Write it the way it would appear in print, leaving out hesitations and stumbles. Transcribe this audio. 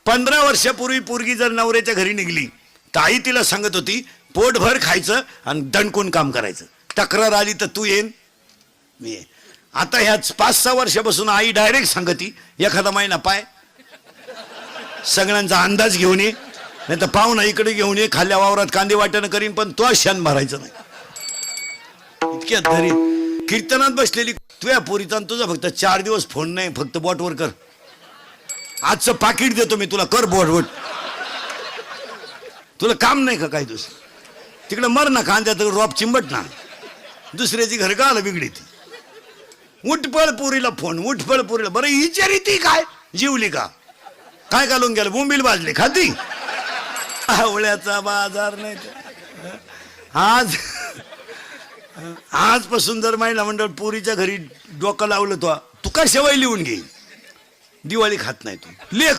15 वर्षापूर्वी पोरगी जर नवऱ्याच्या घरी निघली तर आई तिला सांगत होती पोटभर खायचं आणि दणकून काम करायचं. तक्रार आली तर तू येईन मी येईन. आता ह्याच 5-6 वर्षापासून आई डायरेक्ट सांगती एखादा महिना पाय, सगळ्यांचा अंदाज घेऊन ये, नाही तर पाहुणा इकडे घेऊन ये, खाल्ल्या वावरात कांदे वाट्यानं करीन पण तो शान भरायचं नाही. इतक्या धरी कीर्तनात बसलेली तुझ्या पोरीचा तुझा फक्त 4 दिवस फोन नाही, फक्त बोटवर कर. आजचं पाकिट देतो मी तुला, कर बोट. तुला काम नाही का काय दुसरं? तिकडे मर ना, कांद्यात रॉप चिंबट ना, दुसऱ्याची घर का आलं बिगडी ती. उठपळ पुरीला फोन, उठपळ पुरीला. बरं विचारी ती काय जीवली का काय घालून गेलं, बोंबील भाजली खाती. आवळ्याचा बाजार नाही. आजपासून जर महिला मंडळ पुरीच्या घरी डोकं लावलं तो तू का शेवाय लिहून घे. दिवाळी खात नाही तू. लेख